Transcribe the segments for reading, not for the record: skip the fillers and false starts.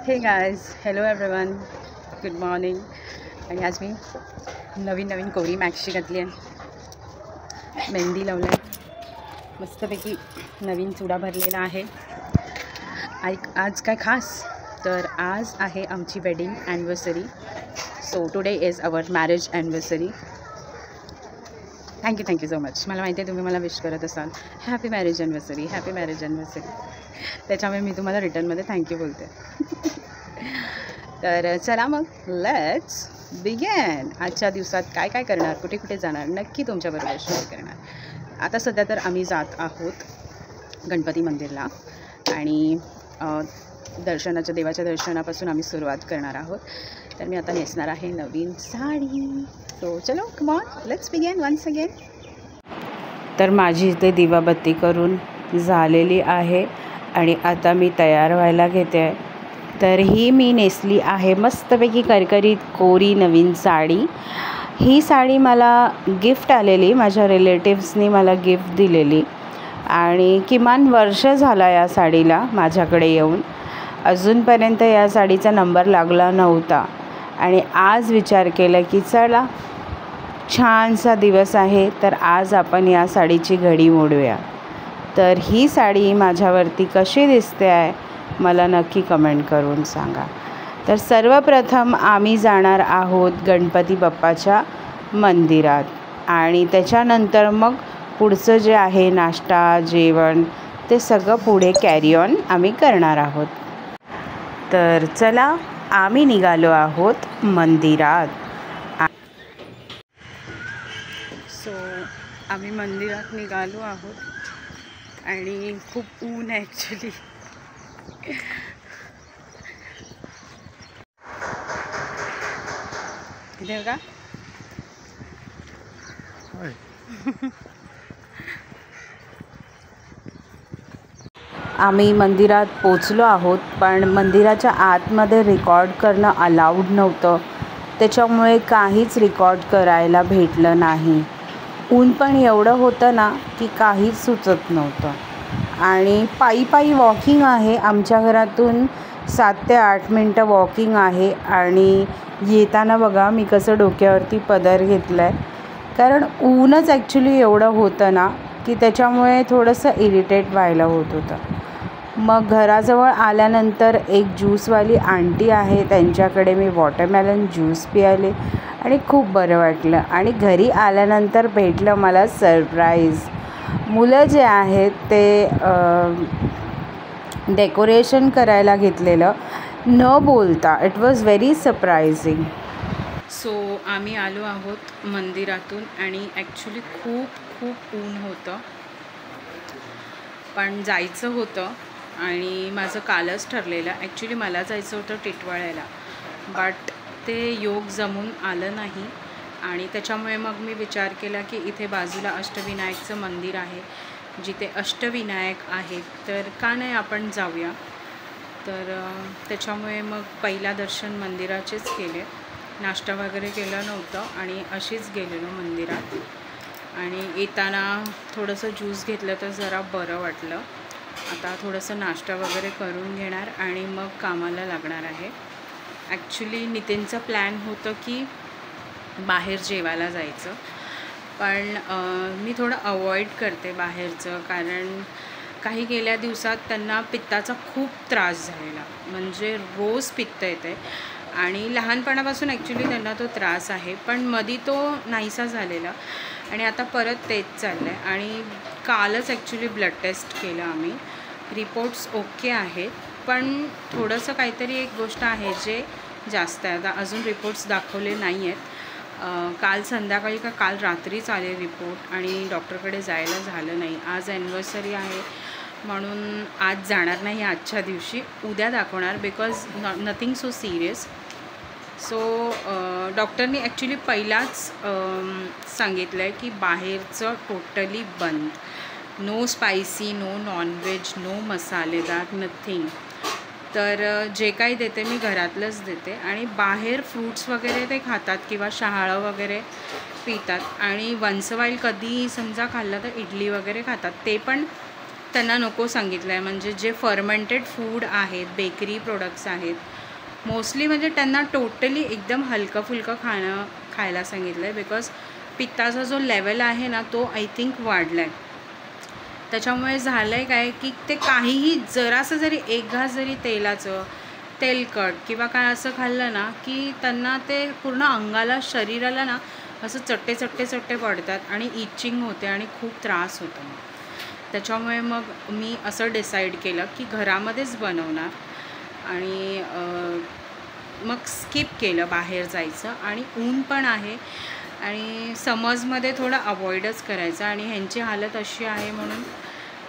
Hey guys, hello everyone, good morning. आणि आज मी नवीन कोरी maxi घातली आहे, मेहंदी लावली आहे, मस्तपैकी नवीन चुडा भरलेला आहे. आज काय खास तर आज आहे आमची wedding anniversary. So today is our marriage anniversary. Thank you so much. मला माहिती आहे तुम्ही मला विश करत असाल happy marriage anniversary, happy marriage anniversary. त्याच्यामुळे मी तुम्हाला रिटर्नमध्ये थँक्यू बोलते. तर चला मग लेट्स बिगेन. आजच्या दिवसात काय काय करणार, कुठे कुठे जाणार, नक्की तुमच्याबरोबर शेअर करणार. आता सध्या तर आम्ही जात आहोत गणपती मंदिरला आणि देवाच्या दर्शनापासून आम्ही सुरुवात करणार आहोत. तर मी आता नेसणार आहे नवीन साडी. सो चलो come on, let's begin once again. तर माझी इथे दिवाबत्ती करून झालेली आहे आणि आता मी तयार व्हायला घेते आहे. तर ही मी नेसली आहे मस्तपैकी करकरीत कोरी नवीन साडी. ही साडी मला गिफ्ट आलेली, माझ्या रिलेटिव्सनी मला गिफ्ट दिलेली आणि किमान वर्ष झाला या साडीला माझ्याकडे येऊन. अजूनपर्यंत या साडीचा नंबर लागला नव्हता आणि आज विचार केला की चला छानसा दिवस आहे तर आज आपण या साडीची घडी मोडूया. तर ही साडी माझ्यावरती कशी दिसते आहे मला नक्की कमेंट करून सांगा. तर सर्वप्रथम आम्ही जाणार आहोत गणपती बाप्पाच्या मंदिरात आणि त्याच्यानंतर मग पुढचं जे आहे नाश्ता जेवण ते सगळं पुढे कॅरी ऑन आम्ही करणार आहोत. तर चला आम्ही निघालो आहोत मंदिरात. सो आम्ही मंदिरात निघालो आहोत आणि खूप ऊन आहे ॲक्च्युली. इथे बघा. आम्ही मंदिरात पोचलो आहोत पण मंदिराच्या आतमध्ये रेकॉर्ड करणं अलाउड नव्हतं, त्याच्यामुळे काहीच रेकॉर्ड करायला भेटलं नाही. ऊन पण एवढं होतं ना की काहीच सुचत नव्हतं. आणि पायी वॉकिंग आहे, आमच्या घरातून 7 ते 8 मिनटं वॉकिंग आहे. आणि येताना बघा मी कसं डोक्यावरती पदर घेतला आहे, कारण ऊनच ॲक्च्युली एवढं होतं ना की त्याच्यामुळे थोडंसं इरिटेट व्हायला होत होतं. मग घराजवळ आल्यानंतर एक ज्यूसवाली आंटी आहे, त्यांच्याकडे मी वॉटरमेलन ज्यूस पियाले आणि खूप बरं वाटलं. आणि घरी आल्यानंतर भेटलं मला सरप्राईज. मुलं जे आहेत ते डेकोरेशन करायला घेतलेलं न बोलता. It was very surprising. So आम्ही आलो आहोत मंदिरातून आणि ॲक्च्युली खूप ऊन होतं पण जायचं होतं आणि माझं कालच ठरलेलं. ॲक्च्युली मला जायचं होतं टिटवाळ्याला बट ते योग जमून आलं नाही आणि त्याच्यामुळे मग मी विचार केला की इथे बाजूला अष्टविनायकचं मंदिर आहे, जिथे अष्टविनायक आहेत, तर का नाही आपण जाऊया. तर त्याच्यामुळे मग पहिला दर्शन मंदिराचेच केले, नाश्ता वगैरे केलं नव्हतं आणि अशीच गेलेलो मंदिरात. आणि येताना थोडंसं ज्यूस घेतलं तर जरा बरं वाटलं. आता थोडंसं नाश्ता वगैरे करून घेणार आणि मग कामाला लागणार आहे. ॲक्च्युली नितीनचं प्लॅन होतं की बाहेर जेवायला जायचं, पण मी थोडं अवॉइड करते बाहेरचं, कारण काही गेल्या दिवसात त्यांना पित्ताचा खूप त्रास झालेला, म्हणजे रोज पित्त येते आणि लहानपणापासून ॲक्च्युली त्यांना तो त्रास आहे पण मधी तो नाहीसा झालेला आणि आता परत तेच चाललं आहे. आणि कालच ॲक्च्युली ब्लड टेस्ट केलं आम्ही, रिपोर्ट्स ओके आहेत पण थोडंसं काहीतरी एक गोष्ट आहे जे जास्त आहे. आता अजून रिपोर्ट्स दाखवले नाही आहेत. काल संध्याकाळी का काल रात्रीच आले रिपोर्ट आणि डॉक्टरकडे जायला झालं नाही. आज ॲनिव्हर्सरी आहे म्हणून आज जाणार नाही आजच्या दिवशी, उद्या दाखवणार because nothing so serious. So डॉक्टरनी ॲक्च्युली पहिलाच सांगितलं आहे की बाहेरचं टोटली बंद, no spicy, no non veg, no मसालेदार, नथिंग. तर जे काही देते मी घरातलंच देते आणि बाहेर फ्रूट्स वगैरे ते खातात किंवा शहाळं वगैरे पितात आणि वन्स वाईल कधी समजा खाल्लं तर इडली वगैरे खातात, ते पण त्यांना नको सांगितलं आहे. म्हणजे जे फर्मेंटेड फूड आहेत, बेकरी प्रोडक्ट्स आहेत मोस्टली, म्हणजे त्यांना टोटली एकदम हलकं फुलकं खायला सांगितलं आहे. बिकॉज पित्ताचा जो लेवल आहे ना तो आय थिंक वाढला आहे. त्याच्यामुळे झालं आहे काय की ते काहीही जरासं जरी एक घास जरी तेलाचं, तेलकट किंवा काय असं खाल्लं ना की त्यांना ते पूर्ण अंगाला, शरीराला ना असं चट्टे पडतात आणि इचिंग होते आणि खूप त्रास होतो. त्याच्यामुळे मग मी असं डिसाईड केलं की घरामध्येच बनवणार आणि मग स्किप केलं बाहेर जायचं. आणि ऊन पण आहे आणि समर्समध्ये थोडं अवॉइडच करायचं. आणि ह्यांची हालत अशी आहे म्हणून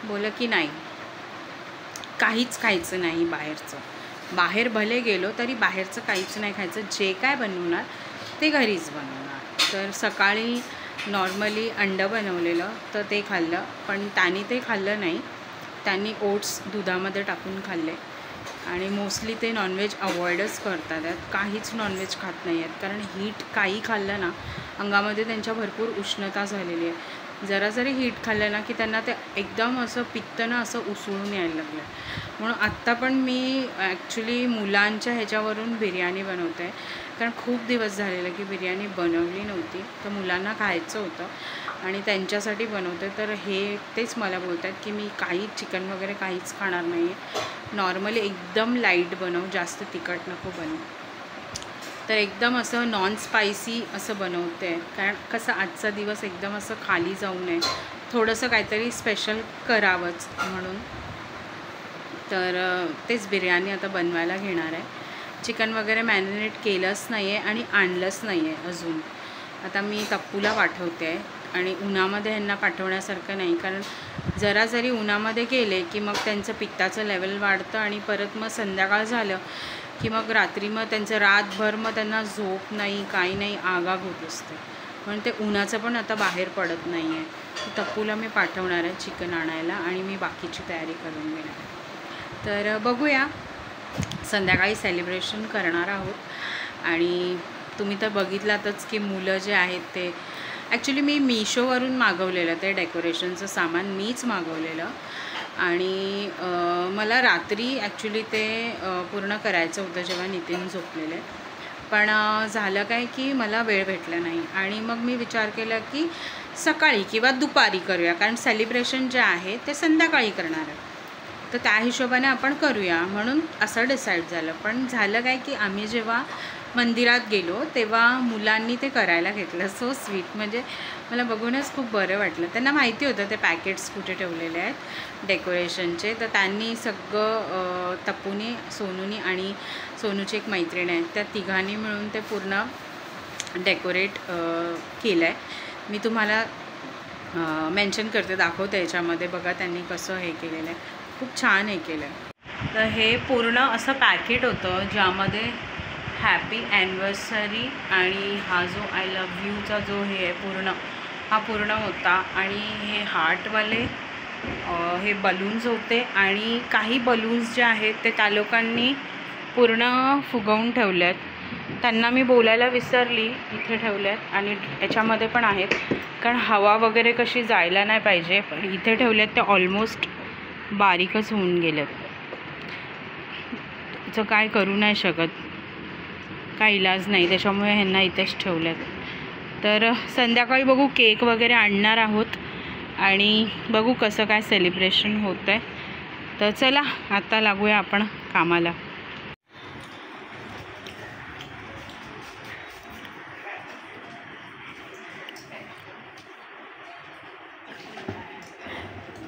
बोलं की नाही, काहीच खायचं नाही बाहेरचं. बाहेर भले गेलो तरी बाहेरचं काहीच नाही खायचं. जे काय बनवणार ते घरीच बनवणार. तर सकाळी नॉर्मली अंडं बनवलेलं तर ते खाल्लं, पण त्यांनी ते खाल्लं नाही. त्यांनी ओट्स दुधामध्ये टाकून खाल्ले. आणि मोस्टली ते नॉनव्हेज अवॉइडच करतात आहेत, काहीच नॉनव्हेज खात नाही आहेत. कारण हीट काही खाल्लं ना अंगामध्ये त्यांच्या भरपूर उष्णता झालेली आहे. जरा जरी हीट खाल्लं ना की त्यांना ते एकदम असं पित्त ना असं उसळून यायला लागलं आहे. म्हणून आत्ता पण मी ॲक्च्युली मुलांच्या ह्याच्यावरून बिर्याणी बनवते आहे. कारण खूप दिवस झालेलं की बिर्याणी बनवली नव्हती, तर मुलांना खायचं होतं आणि त्यांच्यासाठी बनवते. तर हे तेच मला बोलत आहेत की मी काही चिकन वगैरे काहीच खाणार नाही आहे, नॉर्मली एकदम लाईट बनव, जास्त तिखट नको बनव. तर एकदम असं नॉन स्पायसी असं बनवते आहे. कारण कसं आजचा दिवस एकदम असं खाली जाऊ नये, थोडंसं काहीतरी स्पेशल करावंच म्हणून. तर तेच बिर्याणी आता बनवायला घेणार आहे. चिकन वगैरे मॅरिनेट केलंच नाही आहे आणि आणलंच नाही आहे अजून. आता मी तप्पूला पाठवते आहे आणि उन्हामध्ये ह्यांना पाठवण्यासारखं नाही. कारण जरा जरी उन्हामध्ये गेले की मग त्यांचं पित्ताचं लेवल वाढतं आणि परत मग संध्याकाळ झालं की मग रात्री मग त्यांचं रातभर मग त्यांना झोप नाही, काही नाही, आगाग होत असते. म्हणून ते उन्हाचं पण आता बाहेर पडत नाही आहे. तप्पूला मी पाठवणार आहे चिकन आणायला आणि मी बाकीची तयारी करून घेणार. तर बघूया, संध्याकाळी सेलिब्रेशन करणार आहोत. आणि तुम्ही तर बघितलातच की मुलं जे आहेत ते ॲक्च्युली मी मीशोवरून मागवलेलं ते डेकोरेशनचं सामान मीच मागवलेलं. आणि मला रात्री ॲक्च्युली ते पूर्ण करायचं होतं जेव्हा नितीन झोपलेले. पण झालं काय की मला वेळ भेटला नाही आणि मग मी विचार केला की सकाळी किंवा दुपारी करूया, कारण सेलिब्रेशन जे आहे ते संध्याकाळी करणार आहे. तर त्या हिशोबाने आपण करूया म्हणून असं डिसाईड झालं. पण झालं काय की आम्ही जेव्हा मंदिरात गेलो तेव्हा मुलांनी ते करायला घेतलं. सो स्वीट, म्हणजे मला बघूनच खूप बरं वाटलं. त्यांना माहिती होतं ते पॅकेट्स कुठे ठेवलेले आहेत डेकोरेशनचे. तर त्यांनी सगळं तप्पूनी, सोनूनी आणि सोनूची एक मैत्रीण आहे, त्या तिघांनी मिळून ते पूर्ण डेकोरेट केलं आहे. मी तुम्हाला मेन्शन करते, दाखवते याच्यामध्ये. बघा त्यांनी कसं हे केलेलं आहे, खूप छान हे केलं आहे. तर हे पूर्ण असं पॅकेट होतं ज्यामध्ये हॅपी ॲनिव्हर्सरी आणि हा जो आय लव्ह यूचा जो हे आहे पूर्ण, हा पूर्ण होता. आणि हे हार्टवाले हे बलून्स होते आणि काही बलून्स जे आहेत ते त्या लोकांनी पूर्ण फुगवून ठेवले आहेत. त्यांना मी बोलायला विसरली, इथे ठेवले आहेत आणि याच्यामध्ये पण आहेत. कारण हवा वगैरे कशी जायला नाही पाहिजे, पण इथे ठेवले आहेत ते ऑलमोस्ट बारीकच होऊन गेलेत. त्याचं काय करू नाही शकत, काही इलाज नाही, त्याच्यामुळे ह्यांना इथेच ठेवल्यात. तर संध्याकाळी बघू, केक वगैरे आणणार आहोत आणि बघू कसं काय सेलिब्रेशन होतं आहे. तर चला आता लागूया आपण कामाला.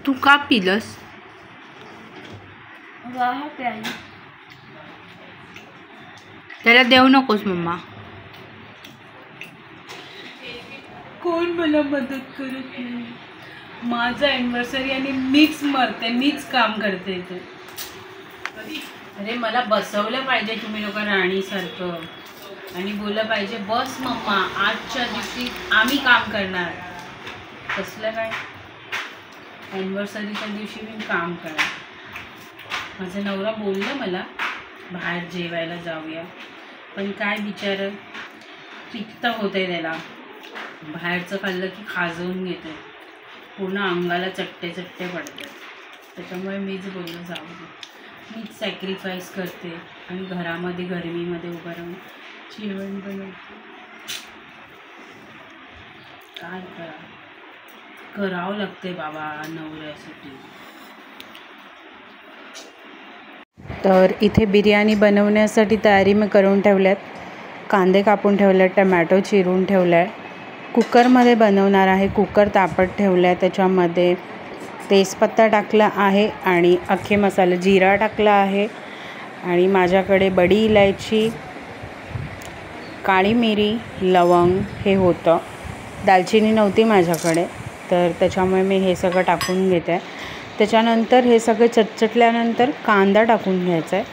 तू का पिलंस? त्याला देऊ नकोस मम्मा. कोण मला मदत करत नाही. माझं ॲनिव्हर्सरी आणि मीच मरते, मीच काम करते इथे. अरे मला बसवलं पाहिजे तुम्ही लोक राणीसारखं आणि बोललं पाहिजे बस मम्मा, आजच्या दिवशी आम्ही काम करणार. कसलं काय ॲनिव्हर्सरीच्या दिवशी मी काम करणार. माझा नवरा बोललं मला बाहेर जेवायला जाऊया, पण काय बिचारं पित्त होते त्याला. बाहेरचं खाल्लं की खाजवून घेते, पूर्ण अंगाला चट्टे पडते. त्याच्यामुळे मीच बोललो जाऊ दे, मीच सॅक्रिफाईस करते आणि घरामध्ये गरमीमध्ये उभं राहून जेवण बनवते. काय करावं लागते बाबा नवऱ्यासाठी. तर इथे बिर्याणी बनवण्यासाठी तयारी मी करून ठेवल्यात. कांदे कापून ठेवल्यात, टमॅटो चिरून ठेवला आहे. कुकरमध्ये बनवणार आहे. कुकर तापत ठेवला आहे. त्याच्यामध्ये तेजपत्ता टाकला आहे आणि अख्खे मसाले, जिरा टाकला आहे आणि माझ्याकडे बडी इलायची, काळी मिरी, लवंग हे होतं. दालचिनी नव्हती माझ्याकडे, तर त्याच्यामुळे मी हे सगळं टाकून घेते आहे. त्याच्यानंतर हे सगळं चटचटल्यानंतर कांदा टाकून घ्यायचा आहे.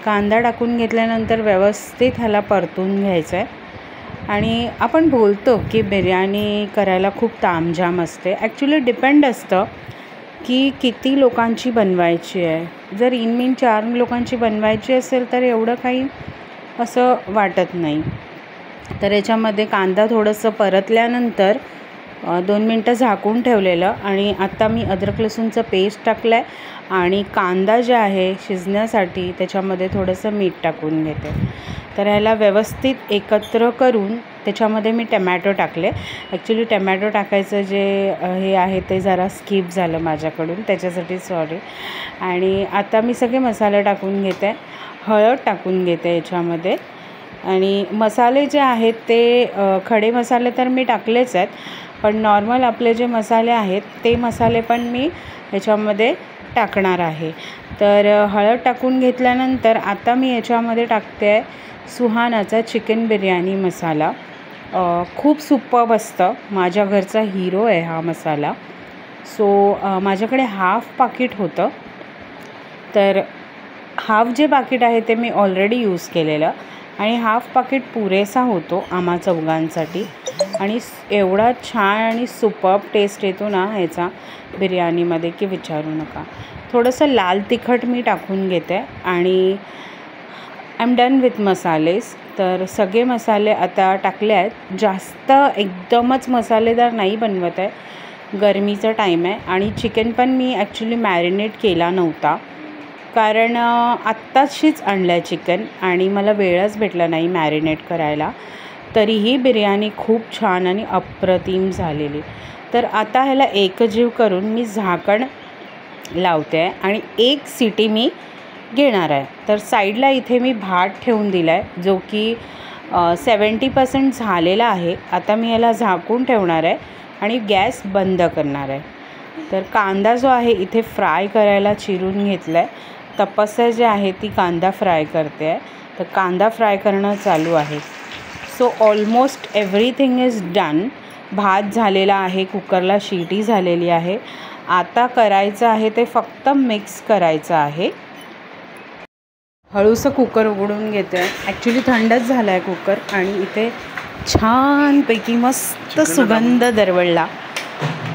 कांदा टाकून घेतल्यानंतर व्यवस्थित ह्याला परतून घ्यायचं आहे. आणि आपण बोलतो की बिर्याणी करायला खूप तामझाम असते. ॲक्च्युली डिपेंड असतं की किती लोकांची बनवायची आहे. जर इनमीन 4 लोकांची बनवायची असेल तर एवढं काही असं वाटत नाही. तर याच्यामध्ये कांदा थोडंसं परतल्यानंतर 2 मिनटं झाकून ठेवलेलं आणि आत्ता मी अद्रक लसूणचं पेस्ट टाकलं आहे आणि कांदा जे आहे शिजण्यासाठी त्याच्यामध्ये थोडंसं मीठ टाकून घेते. तर ह्याला व्यवस्थित एकत्र करून त्याच्यामध्ये मी टमॅटो टाकले. ॲक्च्युली टमॅटो टाकायचं जे हे आहे ते जरा स्किप झालं माझ्याकडून, त्याच्यासाठी सॉरी. आणि आता मी सगळे मसाले टाकून घेते. हळद टाकून घेते याच्यामध्ये. आणि मसाले जे आहेत ते खडे मसाले तर मी टाकलेच आहेत, पण नॉर्मल आपले जे मसाले आहेत ते मसाले पण मी ह्याच्यामध्ये टाकणार आहे. तर हळद टाकून घेतल्यानंतर आता मी याच्यामध्ये टाकते आहे सुहानाचा चिकन बिर्याणी मसाला. खूप सुपर्ब असतं. माझ्या घरचा हिरो आहे हा मसाला. सो माझ्याकडे हाफ पाकीट होतं, तर हाफ जे पाकीट आहे ते मी ऑलरेडी यूज केलेलं आणि हाफ पाकीट पुरेसा होतो आम्हा चौघांसाठी. आणि एवढा छान आणि सुपर्ब टेस्ट येतो ना ह्याचा बिर्याणीमध्ये की विचारू नका. थोडंसं लाल तिखट मी टाकून घेते आणि आय एम डन विथ मसालेस. तर सगळे मसाले आता टाकले आहेत. जास्त एकदमच मसालेदार नाही बनवत आहे, गरमीचा टाईम आहे. आणि चिकन पण मी ॲक्च्युली मॅरिनेट केला नव्हता, कारण आत्ताशीच आणलं आहे चिकन आणि मला वेळच भेटला नाही मॅरिनेट करायला. तरीही बिर्याणी खूप छान आणि अप्रतिम झालेली. तर आता ह्याला एकजीव करून मी झाकण लावते आहे आणि 1 सिटी मी घेणार आहे. तर साईडला इथे मी भात ठेवून दिला आहे जो की 70% झालेला आहे. आता मी याला झाकून ठेवणार आहे आणि गॅस बंद करणार आहे. तर कांदा जो आहे इथे फ्राय करायला चिरून घेतला आहे. तपस्या जी आहे ती कांदा फ्राय करते आहे. तर कांदा फ्राय करणं चालू आहे. So almost everything is done. भात झालेला आहे, कुकरला शिटी झालेली आहे. आता करायचं आहे ते फक्त मिक्स करायचं आहे. हळूसं कुकर उघडून घेते आहे. ॲक्च्युली थंडच झाला आहे कुकर आणि इथे छानपैकी मस्त सुगंध दरवळला.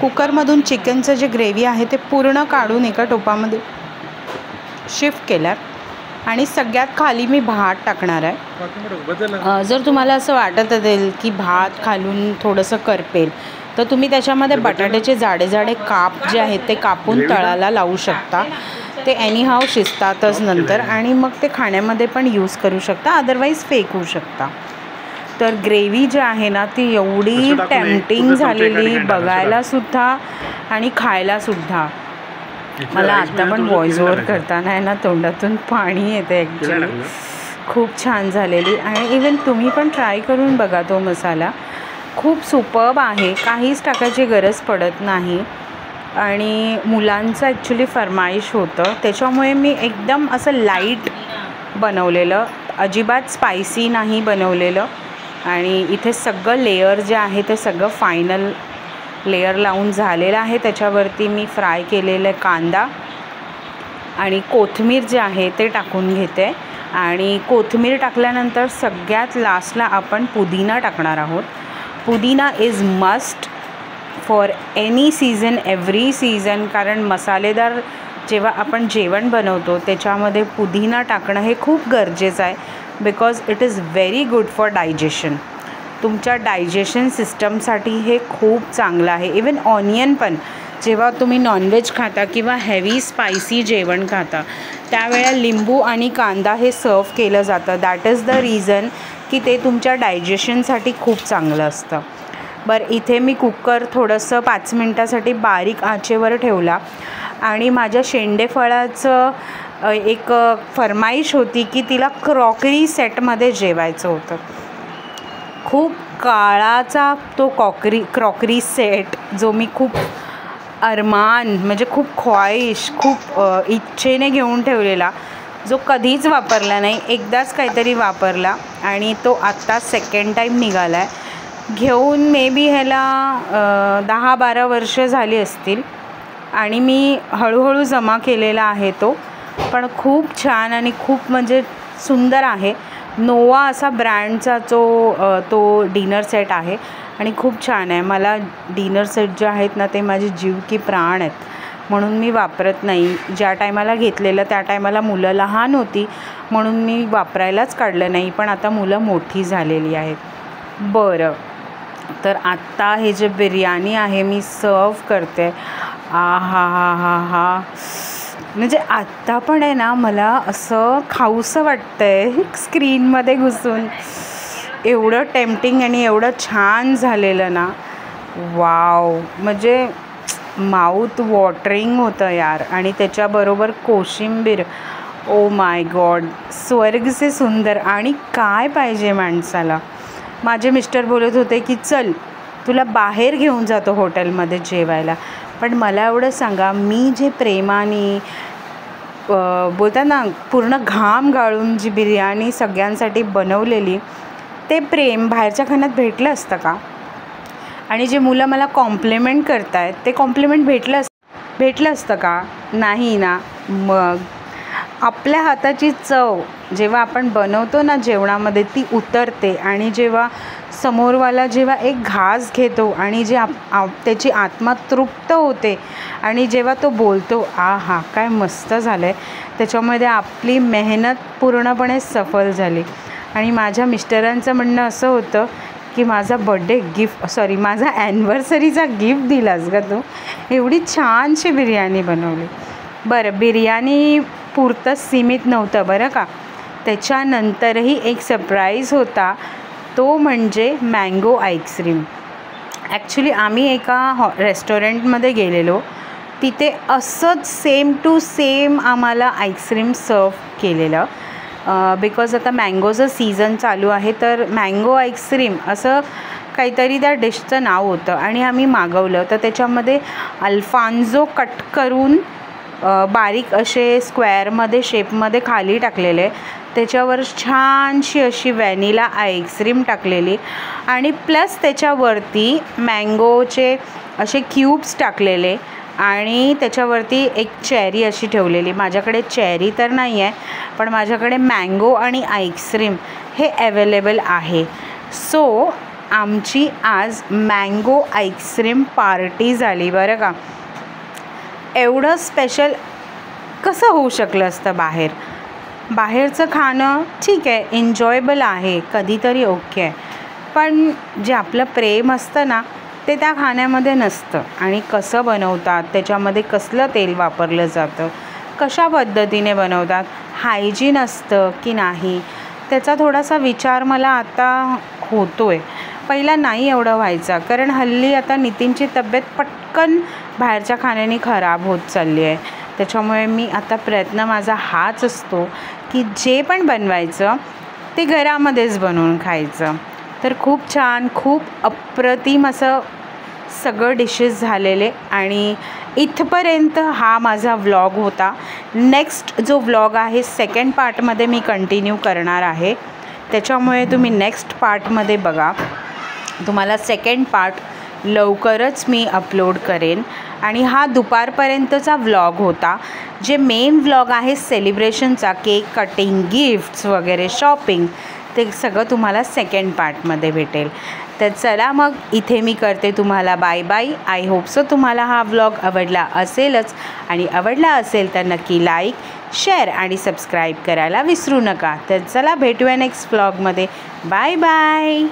कुकरमधून चिकनचं जे ग्रेव्ही आहे ते पूर्ण काढून एका टोपामध्ये शिफ्ट केलं आणि सगळ्यात खाली मी भात टाकणार आहे. जर तुम्हाला असं वाटत असेल की भात खालून थोडंसं करपेल तर तुम्ही त्याच्यामध्ये बटाट्याचे जाडे जाडे काप जे आहेत ते कापून तळाला लावू शकता. ते एनीहाव शिजतातच नंतर आणि मग ते खाण्यामध्ये पण यूज करू शकता, अदरवाईज फेकू शकता. तर ग्रेव्ही जी आहे ना ती एवढी टेम्पटिंग झालेली बघायलासुद्धा आणि खायलासुद्धा. मला आता पण व्हॉइस ओव्हर करताना आहे ना तोंडातून पाणी येते ॲक्च्युली. खूप छान झालेली आणि इवन तुम्ही पण ट्राय करून बघा. तो मसाला खूप सुपर्ब आहे, काहीच टाकायची गरज पडत नाही. आणि मुलांचं ॲक्च्युली फरमाईश होतं त्याच्यामुळे मी एकदम असं लाईट बनवलेलं, अजिबात स्पायसी नाही बनवलेलं. आणि इथे सगळं लेयर जे आहे ते सगळं फायनल लेयर लावून झालेलं आहे. त्याच्यावरती मी फ्राय केलेलं कांदा आणि कोथिंबीर जे आहे ते टाकून घेते. आणि कोथिंबीर टाकल्यानंतर सगळ्यात लास्टला आपण पुदिना टाकणार आहोत. पुदिना is must for any season, every season. कारण मसालेदार जेव्हा आपण जेवण बनवतो त्याच्यामध्ये पुदिना टाकणं हे खूप गरजेचं आहे. Because it is very good for digestion. तुमच्या डायजेशन सिस्टमसाठी हे खूप चांगलं आहे. इवन ऑनियन पण जेव्हा तुम्ही नॉनव्हेज खाता किंवा हेवी स्पायसी जेवण खाता त्यावेळेला लिंबू आणि कांदा हे सर्व केलं जातं. दॅट इज द रिझन की ते तुमच्या डायजेशनसाठी खूप चांगलं असतं. बरं, इथे मी कुकर थोडंसं 5 मिनटासाठी बारीक आचेवर ठेवला आणि माझ्या शेंडेफळाचं एक फरमाईश होती की तिला क्रॉकरी सेटमध्ये जेवायचं होतं. खूप काळाचा तो क्रॉकरी सेट जो मी खूप अरमान म्हणजे खूप ख्वाहिश खूप इच्छेने घेऊन ठेवलेला, जो कधीच वापरला नाही, एकदाच काहीतरी वापरला आणि तो आत्ता सेकंड टाईम निघाला आहे. घेऊन मे बी ह्याला 10-12 वर्ष झाली असतील आणि मी हळूहळू जमा केलेला आहे तो. पण खूप छान आणि खूप म्हणजे सुंदर आहे. नोवा असा ब्रँडचा तो डिनर सेट आहे आणि खूप छान आहे. मला डिनर सेट जे आहेत ना ते माझे जीव की प्राण आहेत, म्हणून मी वापरत नाही. ज्या टायमाला घेतलेलं त्या टायमाला मुलं लहान होती म्हणून मी वापरायलाच काढलं नाही, पण आता मुलं मोठी झालेली आहेत. बरं, तर आत्ता हे जे बिर्याणी आहे मी सर्व करते. हा हा हा हा म्हणजे आत्ता पण आहे ना मला असं खाऊसं वाटतं आहे स्क्रीनमध्ये घुसून. एवढं टेम्पटिंग आणि एवढं छान झालेलं ना, वाव, म्हणजे माउथ वॉटरिंग होतं यार. आणि त्याच्याबरोबर कोशिंबीर, ओ माय गॉड, स्वर्ग से सुंदर. आणि काय पाहिजे माणसाला. माझे मिस्टर बोलत होते की चल तुला बाहेर घेऊन जातो हॉटेलमध्ये जेवायला, पण मला एवढं सांगा, मी जे प्रेमाने बोलतात ना पूर्ण घाम गाळून जी बिर्याणी सगळ्यांसाठी बनवलेली, ते प्रेम बाहेरच्या खाण्यात भेटलं असतं का? आणि जे मुलं मला कॉम्प्लिमेंट करत आहेत ते कॉम्प्लिमेंट भेटलं असतं का? नाही ना. मग आपल्या हाताची चव जेव्हा आपण बनवतो ना जेवणामध्ये ती उतरते. आणि जेव्हा समोरवाला जेव्हा एक घास घेतो आणि जे त्याची आत्मा तृप्त होते आणि जेव्हा तो बोलतो, हा काय मस्त झालं आहे, त्याच्यामध्ये आपली मेहनत पूर्णपणे सफल झाली. आणि माझ्या मिस्टरांचं म्हणणं असं होतं की माझा माझा ॲनिव्हर्सरीचा गिफ्ट दिलास का तू, एवढी छानशी बिर्याणी बनवली. बरं, बिर्याणी पुरतं सीमित नव्हतं बरं का, त्याच्यानंतरही एक सरप्राईज होता, तो म्हणजे मँगो आईस्क्रीम. ॲक्च्युली आम्ही एका रेस्टॉरंटमध्ये गेलेलो, तिथे असंच सेम टू सेम आम्हाला आईस्क्रीम सर्व केलेलं. बिकॉज आता मँगोचं सीझन चालू आहे, तर मँगो आईस्क्रीम असं काहीतरी त्या डिशचं नाव होतं आणि आम्ही मागवलं. तर त्याच्यामध्ये अल्फान्झो कट करून बारीक असे स्क्वेअरमध्ये शेपमध्ये खाली टाकलेले, त्याच्यावर छानशी अशी व्हॅनिला आईस्क्रीम टाकलेली आणि प्लस त्याच्यावरती मँगोचे असे क्यूब्स टाकलेले आणि त्याच्यावरती एक चेरी अशी ठेवलेली. माझ्याकडे चेरी तर नाही आहे, पण माझ्याकडे मँगो आणि आईस्क्रीम हे अवेलेबल आहे. सो आमची आज मँगो आईस्क्रीम पार्टी झाली बरं का. एवढं स्पेशल कसं होऊ शकलं असतं बाहेरचं खाणं ठीक आहे, एन्जॉयबल आहे, कधीतरी ओके आहे, पण जे आपलं प्रेम असतं ना ते त्या खाण्यामध्ये नसतं. आणि कसं बनवतात, त्याच्यामध्ये कसलं तेल वापरलं जातं, कशा पद्धतीने बनवतात, हायजीन असतं की नाही, त्याचा थोडासा विचार मला आता होतो आहे. पहिला नाही एवढं व्हायचा, कारण हल्ली आता नितीनची तब्येत पटकन बाहेरच्या खाण्याने खराब होत चालली आहे. त्याच्यामुळे मी आता प्रयत्न माझा हाच असतो की जे पण बनवायचं ते घरामध्येच बनवून खायचं. तर खूप छान, खूप अप्रतिम असं सगळं डिशेस झालेले. आणि इथपर्यंत हा माझा व्लॉग होता. नेक्स्ट जो व्लॉग आहे सेकंड पार्टमध्ये मी कंटिन्यू करणार आहे, त्याच्यामुळे तुम्ही नेक्स्ट पार्टमध्ये बघा. तुम्हाला सेकंड पार्ट लवकरच मी अपलोड करेन. आणि हा दुपारपर्यंतचा व्लॉग होता. जे मेन व्लॉग आहे सेलिब्रेशनचा, केक कटिंग, गिफ्ट्स वगैरे, शॉपिंग, ते सगळं तुम्हाला सेकंड पार्टमध्ये भेटेल. तर चला मग इथे मी करते तुम्हाला bye bye. I hope so तुम्हाला हा व्लॉग आवडला असेलच, आणि आवडला असेल तर नक्की लाईक, शेअर आणि सबस्क्राईब करायला विसरू नका. तर चला भेटूया नेक्स्ट व्लॉगमध्ये. Bye bye.